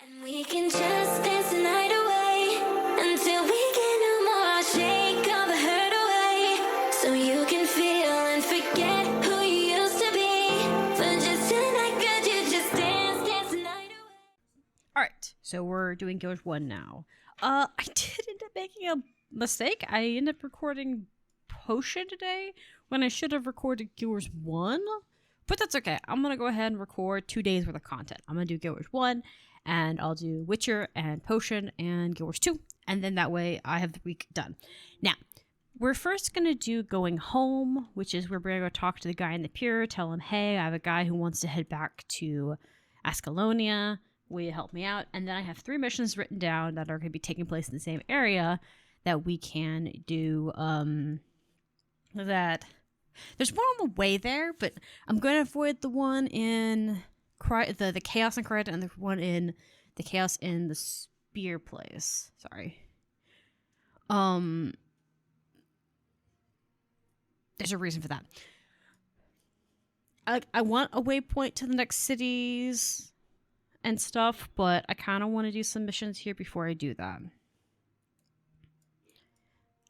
And we can just dance the night away until we get no more. Shake all the hurt away so you can feel and forget who you used to be. For just tonight, could you just dance the night away? Alright, so we're doing Gears 1 now. I did end up making a mistake. I ended up recording Potion today when I should have recorded Gears 1. But that's okay. I'm going to go ahead and record 2 days worth of content. I'm going to do Gears 1, and I'll do Witcher and Potion and Gears 2. And then that way I have the week done. Now, we're first going to do Going Home, which is where we're going to go talk to the guy in the pier, tell him, hey, I have a guy who wants to head back to Ascalonia. Will you help me out? And then I have 3 missions written down that are going to be taking place in the same area that we can do. There's one on the way there, but I'm going to avoid the one in the Chaos in Crichton and the one in the Chaos in the Spear place. Sorry. There's a reason for that. I want a waypoint to the next cities and stuff, but I kind of want to do some missions here before I do that.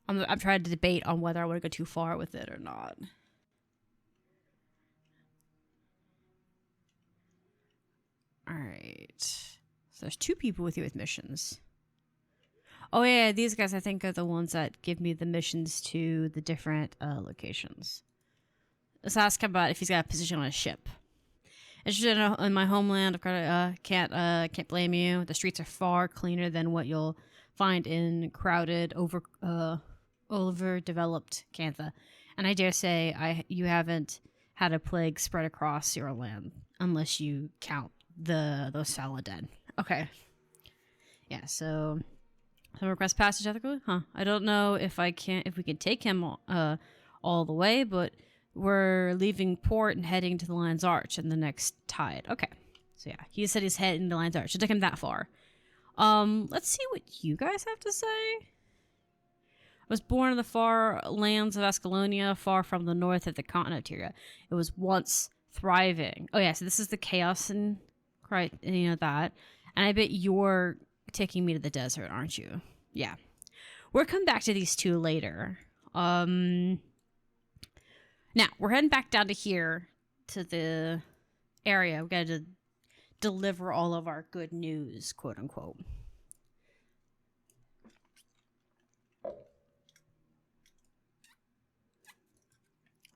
I'm trying to debate on whether I want to go too far with it or not. Alright. So there's 2 people with you with missions. Oh yeah, these guys I think are the ones that give me the missions to the different locations. Let's ask him about if he's got a position on a ship. Interested in my homeland, I've got can't blame you. The streets are far cleaner than what you'll find in crowded, overdeveloped Cantha. And I dare say you haven't had a plague spread across your land, unless you count those fallen dead. Okay. Yeah, so some request passage ethically? Huh. I don't know if we can take him all the way, but we're leaving port and heading to the Lion's Arch in the next tide. Okay. So yeah, he said he's heading to the Lion's Arch. It took him that far. Let's see what you guys have to say. I was born in the far lands of Ascalonia, far from the north of the continent here. It was once thriving. Oh yeah, so this is the Chaos and that. And I bet you're taking me to the desert, aren't you? Yeah. We'll come back to these 2 later. Now, we're heading back down to here, to the area. We've got to deliver all of our good news, quote unquote.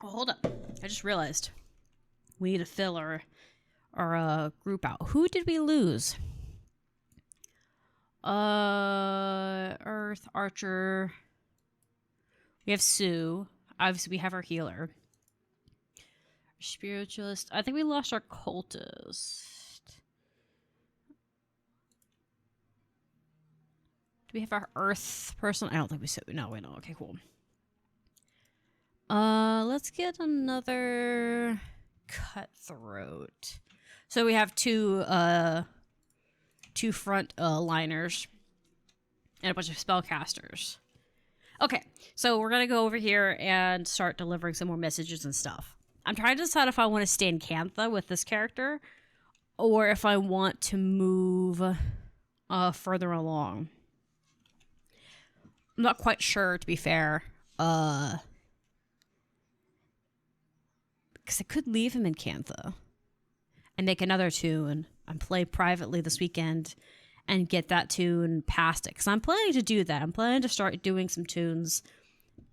Oh, hold up. I just realized we need to fill our group out. Who did we lose? Earth, Archer. We have Sue. Obviously, we have our healer. Spiritualist. I think we lost our cultist. Do we have our Earth person? I don't think we said. No, we don't. Okay, cool. Let's get another cutthroat. So we have 2 front liners and a bunch of spellcasters. Okay, so we're gonna go over here and start delivering some more messages and stuff. I'm trying to decide if I want to stay in Cantha with this character or if I want to move further along. I'm not quite sure, to be fair. Because I could leave him in Cantha and make another tune and play privately this weekend and get that tune past it. Because I'm planning to do that. I'm planning to start doing some tunes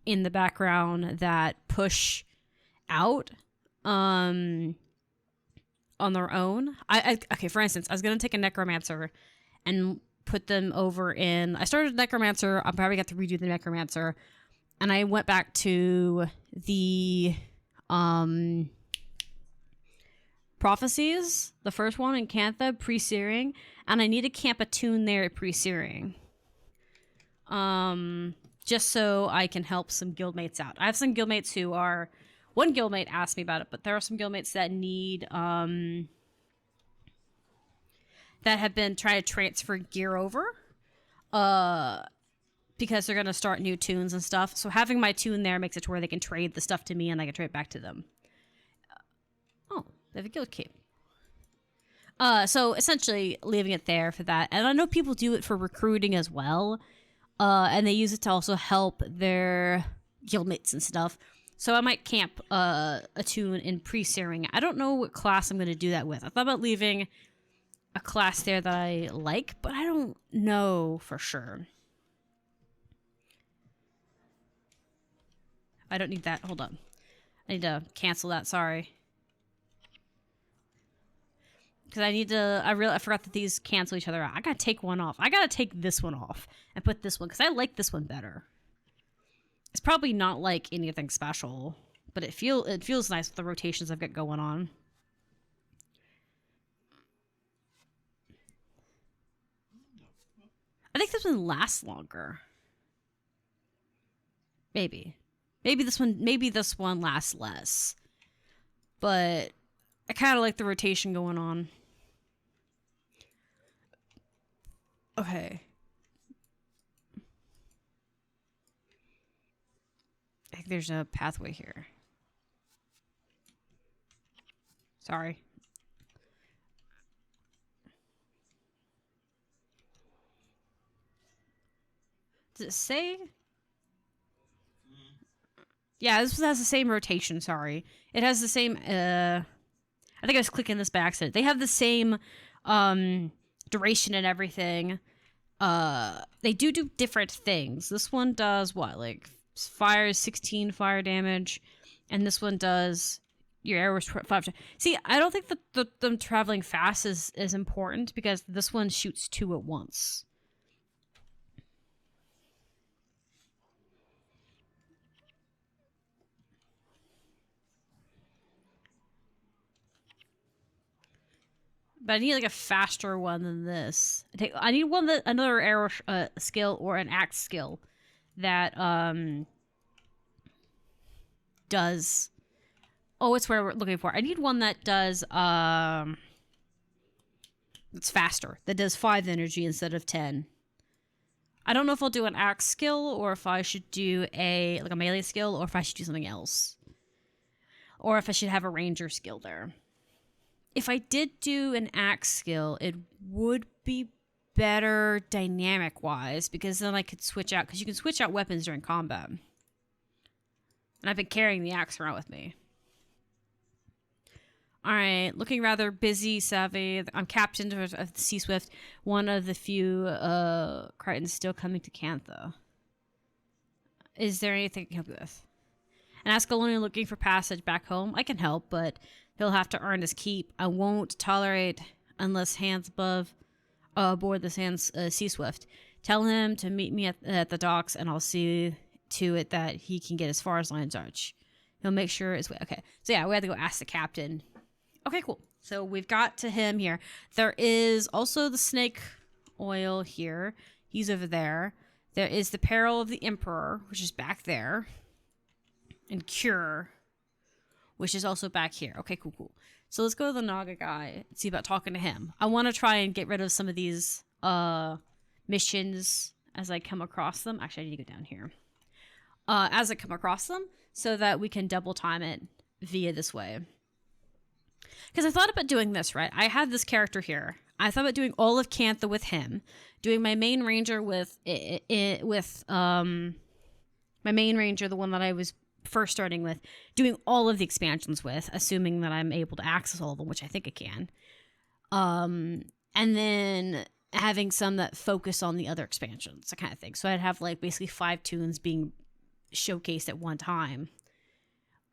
in the background that push out on their own. Okay, for instance, I was going to take a Necromancer and put them over in... I started Necromancer. I'm probably got to redo the Necromancer. And I went back to the... Prophecies, the first one in Cantha, pre-searing, and I need to camp a tune there at pre-searing. Just so I can help some guildmates out. I have some guildmates who are... One guildmate asked me about it, but there are some guildmates that need... that have been trying to transfer gear over. Because they're going to start new tunes and stuff. So having my tune there makes it to where they can trade the stuff to me and I can trade it back to them. Oh, they have a guild cape. So essentially leaving it there for that. And I know people do it for recruiting as well. And they use it to also help their guildmates and stuff. So I might camp a tune in pre-searing. I don't know what class I'm going to do that with. I thought about leaving a class there that I like, but I don't know for sure. I don't need that. Hold on. I need to cancel that. Sorry. Because I need to... I forgot that these cancel each other out. I gotta take one off. I gotta take this one off and put this one, because I like this one better. It's probably not like anything special, but it feels nice with the rotations I've got going on. I think this one lasts longer. Maybe this one lasts less. But I kind of like the rotation going on. Okay. I think there's a pathway here. Sorry. Does it say? Yeah, this has the same rotation, sorry. It has the same, I think I was clicking this by accident. They have the same, duration and everything. They do different things. This one does what? Like, fires 16 fire damage. And this one does... Your arrows 5. See, I don't think that them traveling fast is important, because this one shoots 2 at once. But I need like a faster one than this. I need one that another arrow skill or an axe skill that does. Oh, it's what we're looking for. I need one that does it's faster. That does 5 energy instead of 10. I don't know if I'll do an axe skill or if I should do a melee skill, or if I should do something else, or if I should have a ranger skill there. If I did do an axe skill, it would be better dynamic-wise, because then I could switch out, because you can switch out weapons during combat. And I've been carrying the axe around with me. Alright, looking rather busy, savvy. I'm captain of the Sea Swift, one of the few Crichtons still coming to Cantha. Is there anything I can help you with? And Ascalonian looking for passage back home. I can help, but he'll have to earn his keep. I won't tolerate unless hands aboard the Sea Swift. Tell him to meet me at the docks, and I'll see to it that he can get as far as Lion's Arch. He'll make sure it's... Okay, so yeah, we have to go ask the captain. Okay, cool. So we've got to him here. There is also the snake oil here. He's over there. There is the Peril of the Emperor, which is back there. And Cure, which is also back here. Okay, cool. So let's go to the Naga guy and see about talking to him. I want to try and get rid of some of these missions as I come across them. Actually, I need to go down here. As I come across them, so that we can double time it via this way. Because I thought about doing this, right? I have this character here. I thought about doing all of Cantha with him, doing my main ranger with my main ranger, the one that I was first starting with, doing all of the expansions with, assuming that I'm able to access all of them, which I think I can. And then having some that focus on the other expansions, that kind of thing. So I'd have like basically 5 tunes being showcased at one time.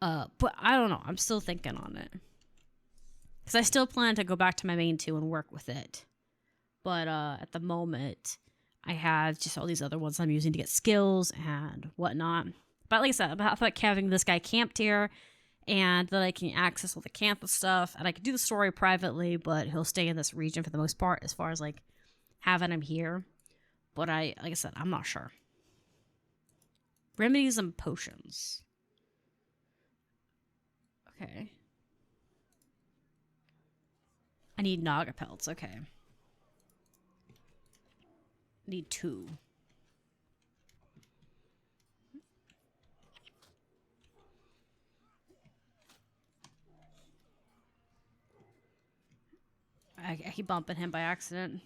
But I don't know. I'm still thinking on it. Because I still plan to go back to my main 2 and work with it. But at the moment, I have just all these other ones I'm using to get skills and whatnot. But like I said, I thought having this guy camped here, and that I can access all the camp stuff, and I can do the story privately, but he'll stay in this region for the most part, as far as like having him here. But like I said, I'm not sure. Remedies and potions. Okay. I need Naga pelts, okay. I need 2. he bumping him by accident.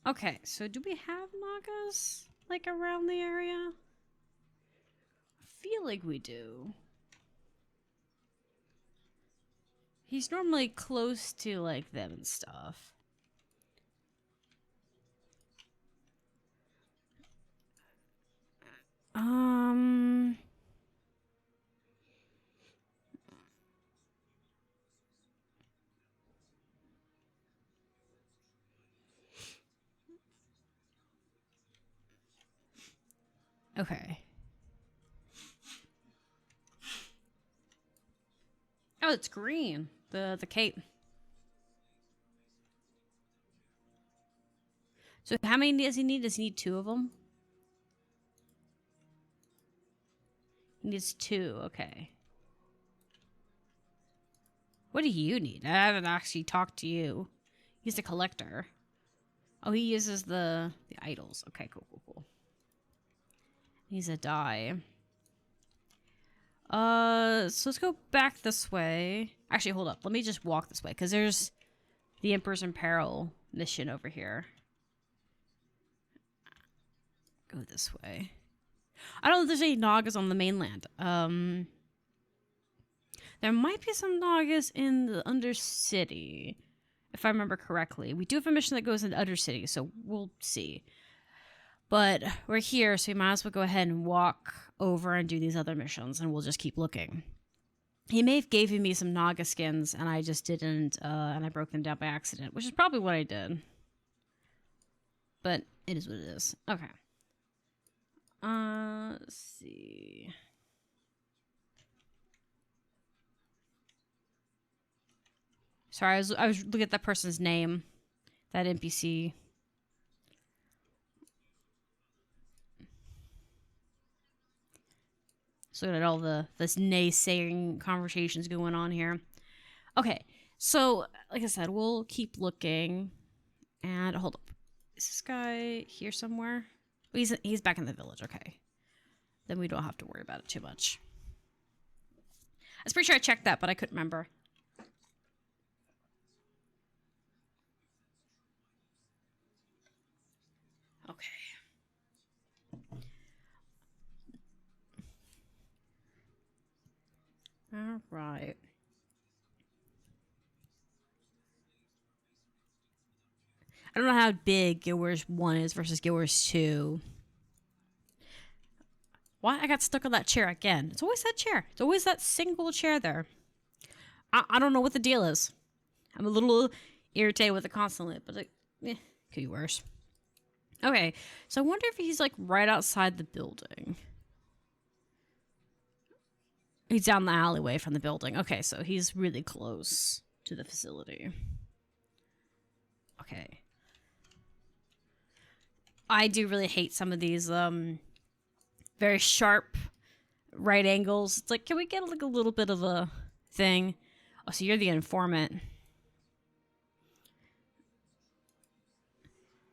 Okay, so do we have Nagas, like, around the area? I feel like we do. He's normally close to, like, them and stuff. Okay. Oh, it's green. The cape. So how many does he need? Does he need 2 of them? He needs 2. Okay. What do you need? I haven't actually talked to you. He's a collector. Oh, he uses the idols. Okay, cool. He's a die. So let's go back this way. Actually, hold up. Let me just walk this way, because there's the Emperor's in Peril mission over here. Go this way. I don't know if there's any Nagas on the mainland. There might be some Nagas in the Undercity, if I remember correctly. We do have a mission that goes into Undercity, so we'll see. But we're here, so we might as well go ahead and walk over and do these other missions, and we'll just keep looking. He may have given me some Naga skins, and I just didn't, and I broke them down by accident, which is probably what I did. But it is what it is. Okay. Let's see. Sorry, I was looking at that person's name, that NPC. So at all this naysaying conversations going on here. Okay, so like I said, we'll keep looking. And hold up, is this guy here somewhere? Oh, he's back in the village. Okay, then we don't have to worry about it too much. I was pretty sure I checked that, but I couldn't remember. Okay. All right. I don't know how big Guild Wars 1 is versus Guild Wars 2. Why? I got stuck on that chair again. It's always that chair. It's always that single chair there. I don't know what the deal is. I'm a little irritated with it constantly, but it could be worse. Okay, so I wonder if he's like right outside the building. He's down the alleyway from the building. Okay, so he's really close to the facility. Okay. I do really hate some of these very sharp right angles. It's like, can we get like a little bit of a thing? Oh, so you're the informant.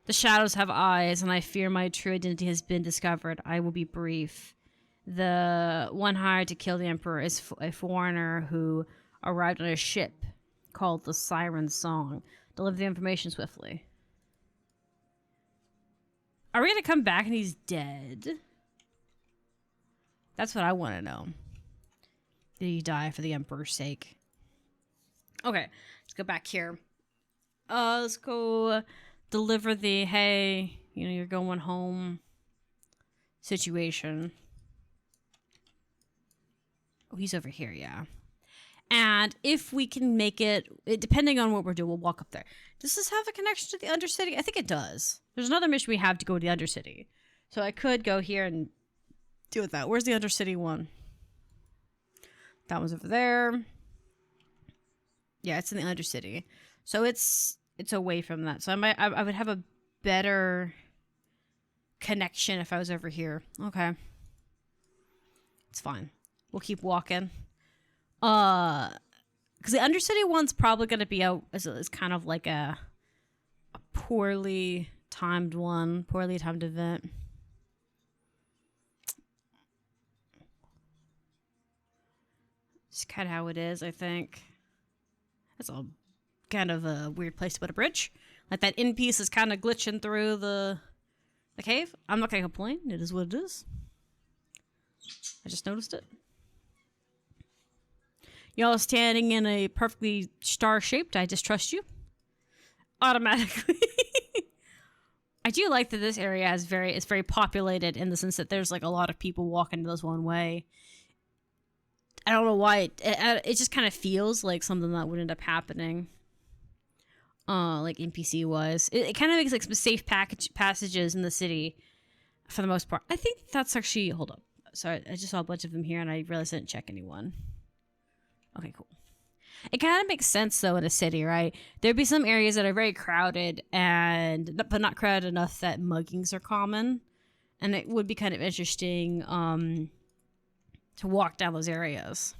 The shadows have eyes, and I fear my true identity has been discovered. I will be brief. The one hired to kill the Emperor is a foreigner who arrived on a ship called the Siren Song. Deliver the information swiftly. Are we going to come back and he's dead? That's what I want to know. Did he die for the Emperor's sake? Okay, let's go back here. Let's go deliver the, hey, you know, you're going home situation. Oh, he's over here, yeah. And if we can make it, depending on what we're doing, we'll walk up there. Does this have a connection to the Undercity? I think it does. There's another mission we have to go to the Undercity. So I could go here and deal with that. Where's the Undercity one? That one's over there. Yeah, it's in the Undercity. So it's away from that. So I would have a better connection if I was over here. Okay. It's fine. We'll keep walking. Because the Undercity one's probably going to be out as kind of like a poorly timed one, poorly timed event. It's kind of how it is, I think. That's a kind of a weird place to put a bridge. Like that end piece is kind of glitching through the cave. I'm not gonna complain. It is what it is. I just noticed it. Y'all standing in a perfectly star-shaped. I just trust you. Automatically. I do like that this area is very populated in the sense that there's like a lot of people walking this one way. I don't know why it just kind of feels like something that would end up happening. Like NPC wise, it kind of makes like some safe passages in the city for the most part. I think that's actually, hold up. Sorry, I just saw a bunch of them here and I realized I didn't check anyone. Okay, cool. It kind of makes sense though in a city, right? There'd be some areas that are very crowded but not crowded enough that muggings are common, and it would be kind of interesting to walk down those areas.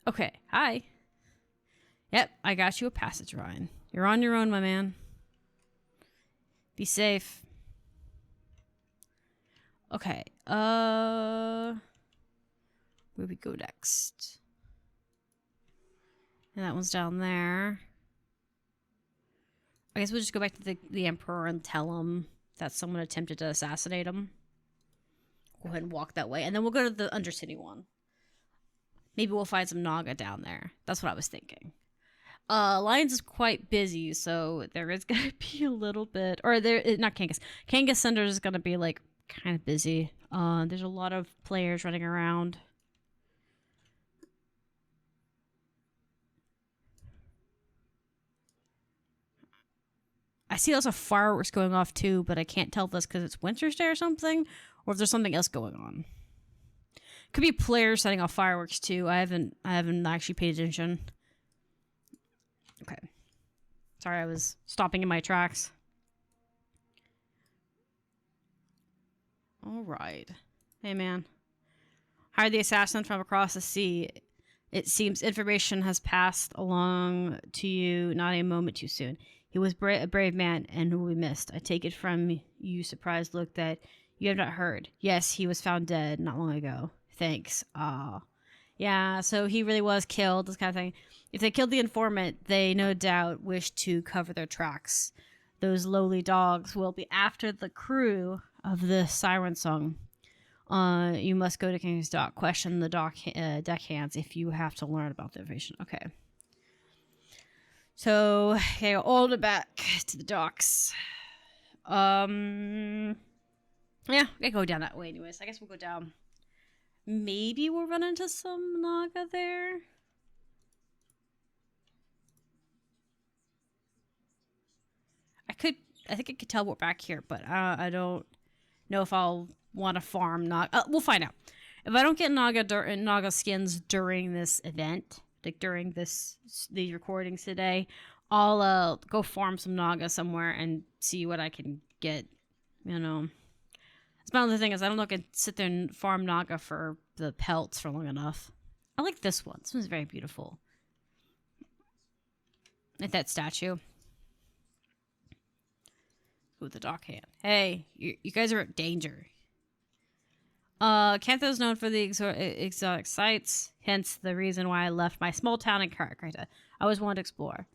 Okay, hi. Yep, I got you a passage, Ryan. You're on your own, my man. Be safe. Okay, where we go next? And that one's down there. I guess we'll just go back to the Emperor and tell him that someone attempted to assassinate him. Go ahead and walk that way. And then we'll go to the Undercity one. Maybe we'll find some Naga down there. That's what I was thinking. Lions is quite busy, so there is going to be a little bit... Or, not Kangas. Kangas Center is going to be, like, kind of busy. There's a lot of players running around. I see lots of fireworks going off too, but I can't tell if that's because it's Winter's Day or something, or if there's something else going on. Could be players setting off fireworks too. I haven't actually paid attention. Okay. Sorry, I was stopping in my tracks. All right. Hey, man. Hired the assassin from across the sea. It seems information has passed along to you not a moment too soon. He was a brave man and who we missed. I take it from you surprised look that you have not heard. Yes, he was found dead not long ago. Thanks. Yeah, so he really was killed, this kind of thing. If they killed the informant, they no doubt wish to cover their tracks. Those lowly dogs will be after the crew of the siren song. You must go to King's Dock. Question the deckhands if you have to learn about the information. Okay. So, okay, all the back to the docks. Yeah, I go down that way anyways. I guess we'll go down. Maybe we'll run into some Naga there. I think I could teleport back here, but I don't know if I'll want to farm Naga. We'll find out. If I don't get Naga skins during this event, like during these recordings today, I'll go farm some Naga somewhere and see what I can get. You know, that's my other thing is I don't know if I can sit there and farm Naga for the pelts for long enough. I like this one. This one's very beautiful. Like that statue. With the dock hand. Hey, you guys are at danger. Cantho is known for the exotic sights, hence the reason why I left my small town in Caracreta. I always wanted to explore.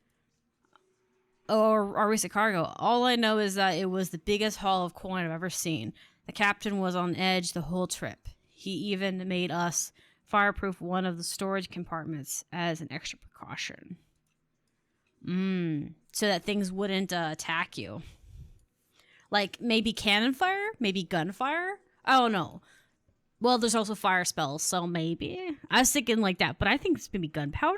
Or recent cargo. All I know is that it was the biggest haul of coin I've ever seen. The captain was on edge the whole trip. He even made us fireproof one of the storage compartments as an extra precaution. So that things wouldn't attack you. Like, maybe cannon fire? Maybe gunfire? I don't know. Well, there's also fire spells, so maybe. I was thinking like that, but I think it's maybe gunpowder?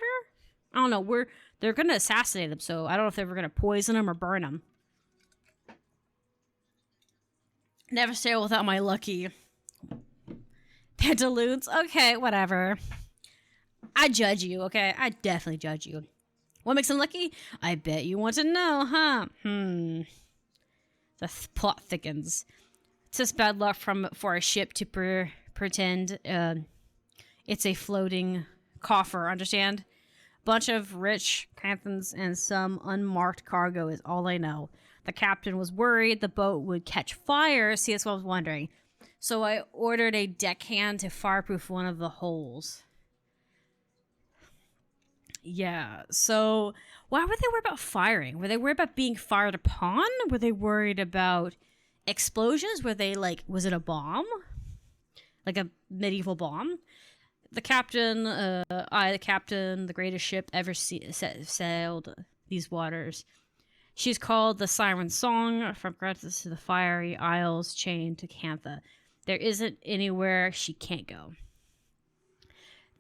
I don't know. They're going to assassinate them, so I don't know if they're going to poison them or burn them. Never sail without my lucky pantaloons. Okay, whatever. I judge you, okay? I definitely judge you. What makes them lucky? I bet you want to know, huh? The plot thickens. It's just bad luck for a ship to pretend it's a floating coffer, understand? Bunch of rich Panthans and some unmarked cargo is all I know. The captain was worried the boat would catch fire. See, that's what I was wondering. So I ordered a deckhand to fireproof one of the holes. Yeah. So why were they worried about firing? Were they worried about being fired upon? Were they worried about explosions? Were they like, was it a bomb? Like a medieval bomb? The captain, the captain, the greatest ship ever sailed these waters. She's called the Siren Song, from Gretus to the Fiery Isles, chained to Cantha. There isn't anywhere she can't go.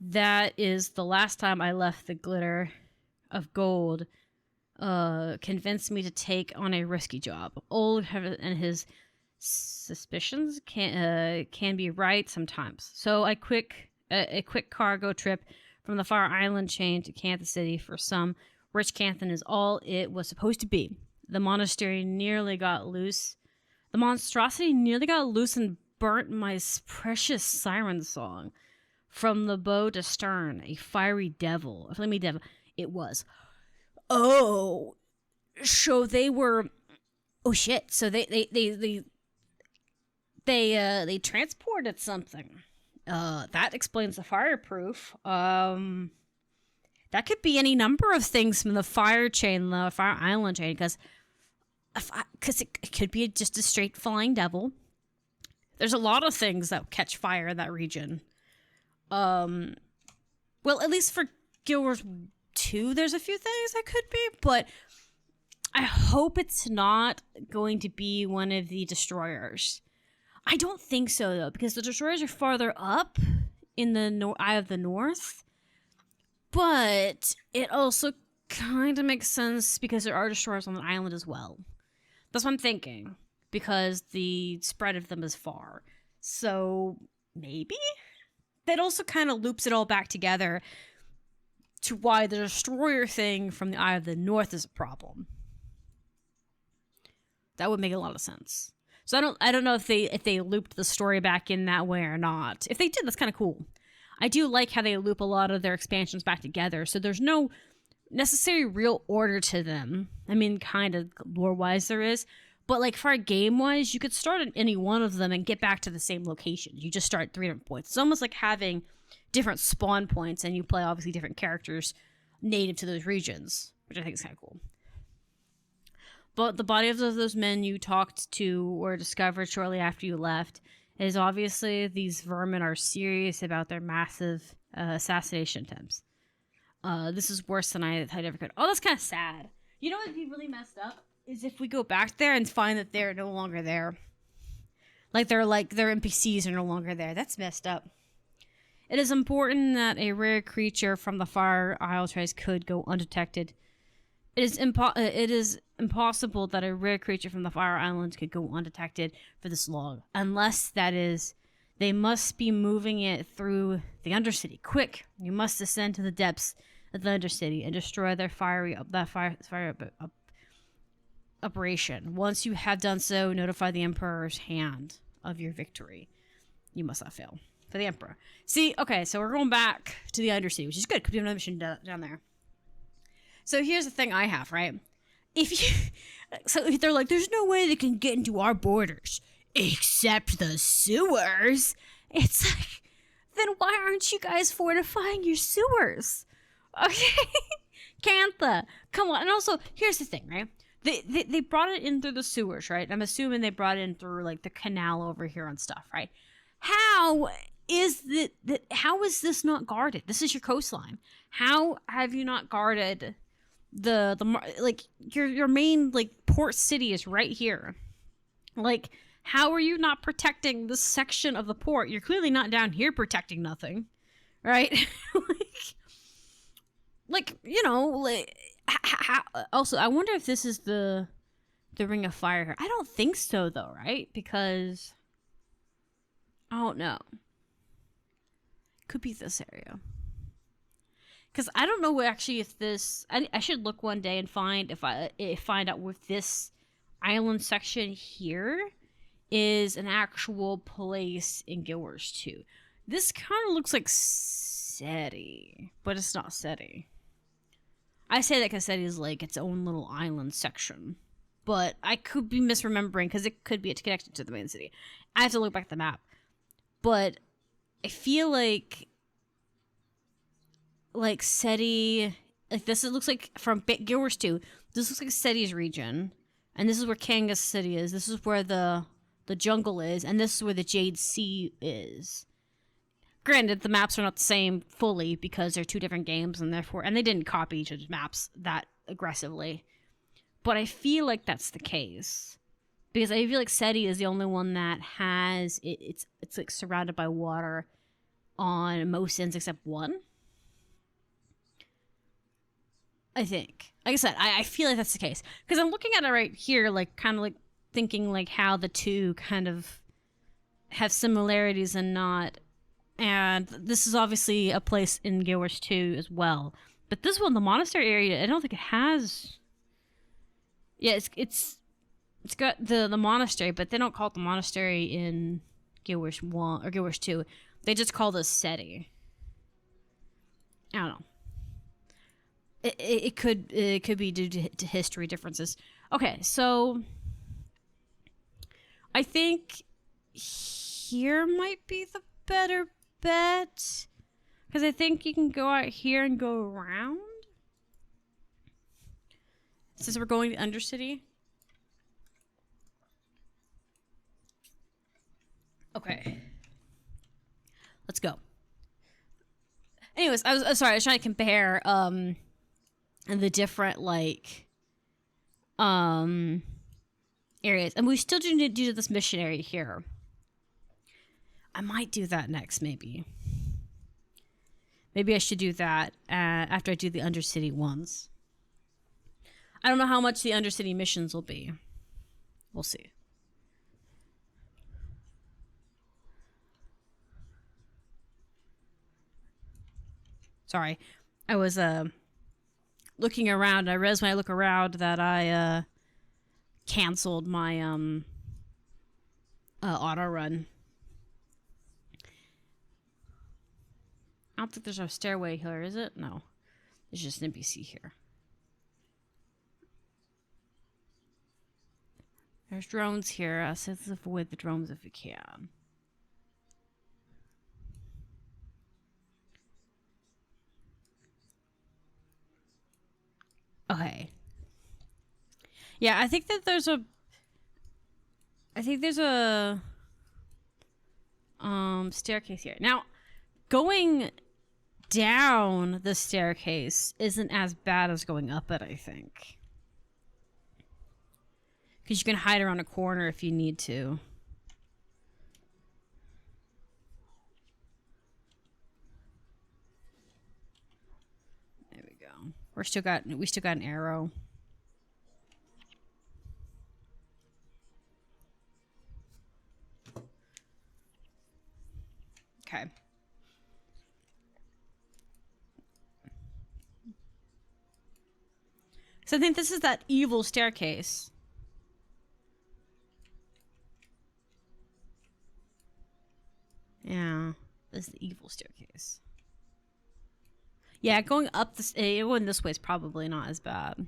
That is the last time I left the glitter of gold. Convinced me to take on a risky job. Old and his suspicions can be right sometimes. So a quick cargo trip from the Fire Island chain to Cantha City for some rich Canthan is all it was supposed to be. The monastery nearly got loose. The monstrosity nearly got loose and burnt my precious siren song. From the bow to stern, a fiery devil, a flaming devil. It was. Oh, so they were. Oh shit! So they transported something. That explains the fireproof. That could be any number of things from the fire chain, the Fire Island chain, because it could be just a straight flying devil. There's a lot of things that catch fire in that region. Well, at least for Guild Wars 2, there's a few things that could be, but I hope it's not going to be one of the destroyers. I don't think so, though, because the destroyers are farther up in the Eye of the North, but it also kind of makes sense because there are destroyers on the island as well. That's what I'm thinking, because the spread of them is far. So, maybe? That also kind of loops it all back together to why the destroyer thing from the Eye of the North is a problem. That would make a lot of sense. So I don't know if they looped the story back in that way or not. If they did, that's kind of cool. I do like how they loop a lot of their expansions back together, so there's no necessary real order to them. I mean, kind of lore-wise there is, but like for a game-wise, you could start at any one of them and get back to the same location. You just start 3 different points. It's almost like having different spawn points, and you play obviously different characters native to those regions, which I think is kind of cool. But the bodies of those men you talked to were discovered shortly after you left. It is obviously these vermin are serious about their massive assassination attempts. This is worse than I ever could. Oh, that's kind of sad. You know what would be really messed up? Is if we go back there and find that they're no longer there. Like their NPCs are no longer there. That's messed up. It is important that a rare creature from the Fire Isle trace could go undetected. It is impossible that a rare creature from the Fire Islands could go undetected for this long, unless that is, they must be moving it through the Undercity. Quick! You must ascend to the depths of the Undercity and destroy their fire operation. Once you have done so, notify the Emperor's hand of your victory. You must not fail. For the Emperor. See, okay, so we're going back to the Undercity, which is good because we have another mission down there. So here's the thing I have, right? So if they're like, there's no way they can get into our borders except the sewers. It's like, then why aren't you guys fortifying your sewers? Okay, Cantha, come on. And also, here's the thing, right? They brought it in through the sewers, right? I'm assuming they brought it in through like the canal over here and stuff, right? How is how is this not guarded? This is your coastline. How have you not guarded the like your main like port city is right here? Like, how are you not protecting this section of the port? You're clearly not down here protecting nothing, right? like you know, like also I wonder if this is the Ring of Fire here. I don't think so though, right? Because I don't know. Could be this area. Because I don't know actually if this... I should look one day and find find out if this island section here is an actual place in Guild Wars 2. This kind of looks like SETI, but it's not SETI. I say that because SETI is like its own little island section. But I could be misremembering because it could be connected to the main city. I have to look back at the map. But I feel like SETI like this. It looks like from Guild Wars 2. This looks like Seti's region, and this is where Kanga's city is. This is where the jungle is, and this is where the Jade Sea is. Granted, the maps are not the same fully because they're two different games, and therefore, and they didn't copy each other's maps that aggressively. But I feel like that's the case because I feel like Seti is the only one that has it's like surrounded by water on most ends except one. I think. Like I said, I feel like that's the case because I'm looking at it right here, like kind of like thinking like how the two kind of have similarities and not. And this is obviously a place in Guild Wars 2 as well. But this one, the monastery area, I don't think it has. Yeah, it's got the monastery, but they don't call it the monastery in Guild Wars 1 or Guild Wars 2. They just call this Seti. I don't know. It could be due to history differences. Okay, so I think here might be the better bet because I think you can go out here and go around. Since we're going to Undercity. Okay. Let's go. Anyways, I was trying to compare the different like areas, and we still do need to do this mission area here. I might do that next, maybe. Maybe I should do that after I do the Undercity ones. I don't know how much the Undercity missions will be. We'll see. Sorry. I was looking around. I realized when I look around that I canceled my auto run. I don't think there's a stairway here, is it? No. There's just an NPC here. There's drones here. So let's avoid the drones if we can. Okay. Yeah, I think that there's a staircase here. Now, going down the staircase isn't as bad as going up it, I think. Because you can hide around a corner if you need to. There we go. We still got an arrow. Okay. So I think this is that evil staircase. Yeah, this is the evil staircase. Yeah, going this way is probably not as bad.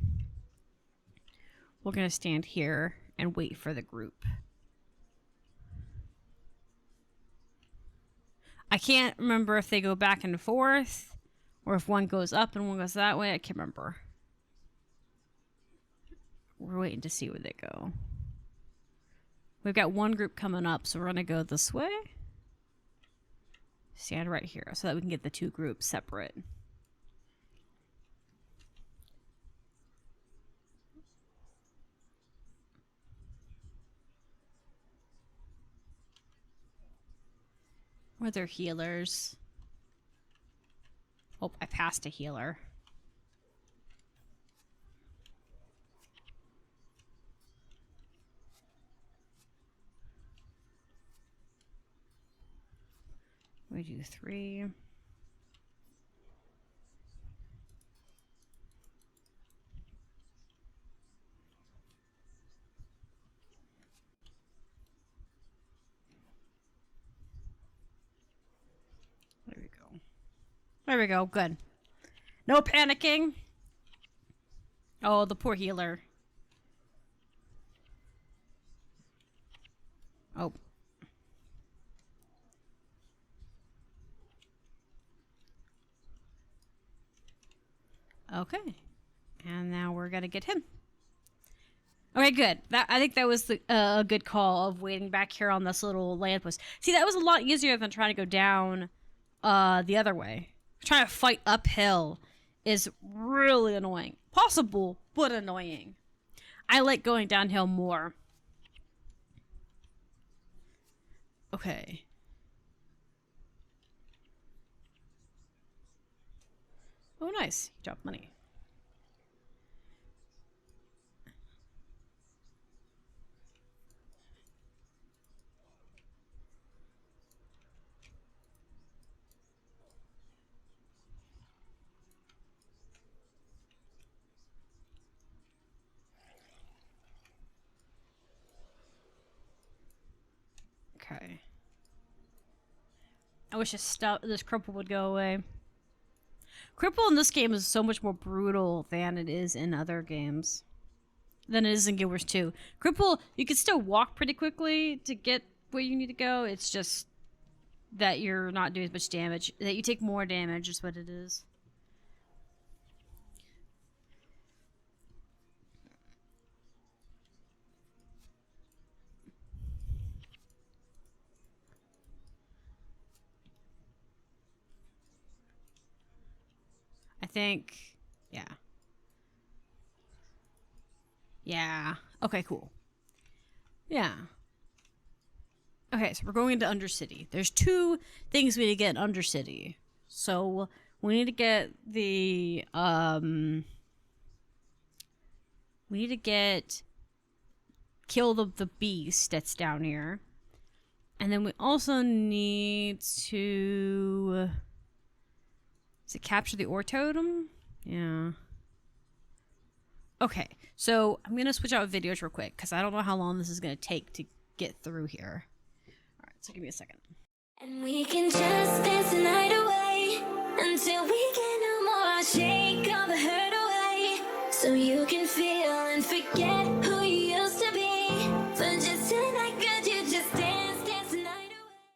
We're gonna stand here and wait for the group. I can't remember if they go back and forth or if one goes up and one goes that way. I can't remember. We're waiting to see where they go. We've got one group coming up, so we're gonna go this way. Stand right here so that we can get the two groups separate. Were there healers? Oh, I passed a healer. We do 3. There we go. There we go. Good. No panicking. Oh, the poor healer. Oh. Okay. And now we're gonna get him. Okay, good. I think that was a good call of waiting back here on this little lamppost. See, that was a lot easier than trying to go down the other way. Trying to fight uphill is really annoying. Possible, but annoying. I like going downhill more. Okay. Oh, nice. You dropped money. Okay. I wish this cripple would go away. Cripple in this game is so much more brutal than it is in other games. Than it is in Guild Wars 2. Cripple, you can still walk pretty quickly to get where you need to go. It's just that you're not doing as much damage. That you take more damage is what it is. I think, yeah. Yeah. Okay, cool. Yeah. Okay, so we're going into Undercity. There's 2 things we need to get in Undercity. So we need to get the we need to kill the beast that's down here. And then we also need to capture the ore totem? Yeah. Okay, so I'm gonna switch out videos real quick because I don't know how long this is gonna take to get through here. All right, so give me a second. And we can just dance the night away until we can no more. Shake all the hurt away so you can feel